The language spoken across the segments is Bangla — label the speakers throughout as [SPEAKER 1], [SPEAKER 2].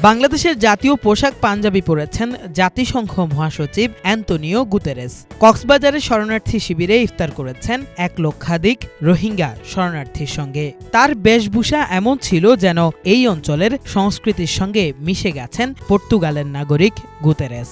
[SPEAKER 1] বাংলাদেশের জাতীয় পোশাক পাঞ্জাবি পরেছেন জাতিসংঘ মহাসচিব অ্যান্তোনিও গুতেরেস। কক্সবাজারের শরণার্থী শিবিরে ইফতার করেছেন ১ লক্ষাধিক রোহিঙ্গা শরণার্থীর সঙ্গে। তার বেশভূষা এমন ছিল যেন এই অঞ্চলের সংস্কৃতির সঙ্গে মিশে গেছেন পর্তুগালের নাগরিক গুতেরেস।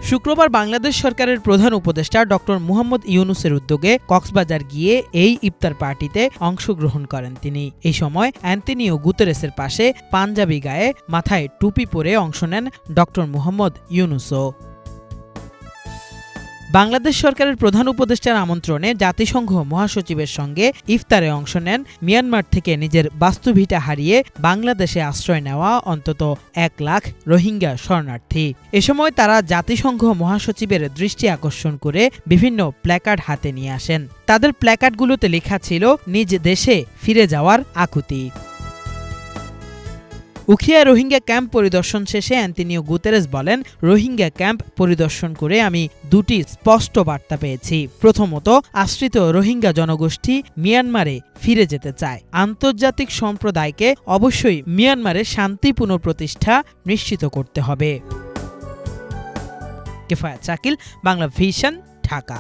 [SPEAKER 1] শুক্রবার বাংলাদেশ সরকারের প্রধান উপদেষ্টা ডক্টর মুহাম্মদ ইউনুসের উদ্যোগে কক্সবাজার গিয়ে এই ইফতার পার্টিতে অংশগ্রহণ করেন তিনি। এই সময় অ্যান্তোনিও গুতেরেসের পাশে পাঞ্জাবি গায়ে মাথায় টুপি পরে অংশ নেন ডক্টর মুহাম্মদ ইউনুসও। বাংলাদেশ সরকারের প্রধান উপদেষ্টার আমন্ত্রণে জাতিসংঘ মহাসচিবের সঙ্গে ইফতারে অংশ নেন মিয়ানমার থেকে নিজের বাস্তুভিটা হারিয়ে বাংলাদেশে আশ্রয় নেওয়া অন্তত ১ লাখ রোহিঙ্গা শরণার্থী। এ সময় তারা জাতিসংঘ মহাসচিবের দৃষ্টি আকর্ষণ করে বিভিন্ন প্ল্যাকার্ড হাতে নিয়ে আসেন। তাদের প্ল্যাকার্ডগুলোতে লেখা ছিল নিজ দেশে ফিরে যাওয়ার আকুতি। উখিয়া রোহিঙ্গা ক্যাম্প পরিদর্শন শেষে অ্যান্তোনিও গুতেরেস বলেন, রোহিঙ্গা ক্যাম্প পরিদর্শন করে আমি দুটি স্পষ্ট বার্তা পেয়েছি। প্রথমত, আশ্রিত রোহিঙ্গা জনগোষ্ঠী মিয়ানমারে ফিরে যেতে চায়। আন্তর্জাতিক সম্প্রদায়কে অবশ্যই মিয়ানমারে শান্তি পুনঃপ্রতিষ্ঠা নিশ্চিত করতে হবে। কেফায়েত শাকিল, বাংলা ভিশন, ঢাকা।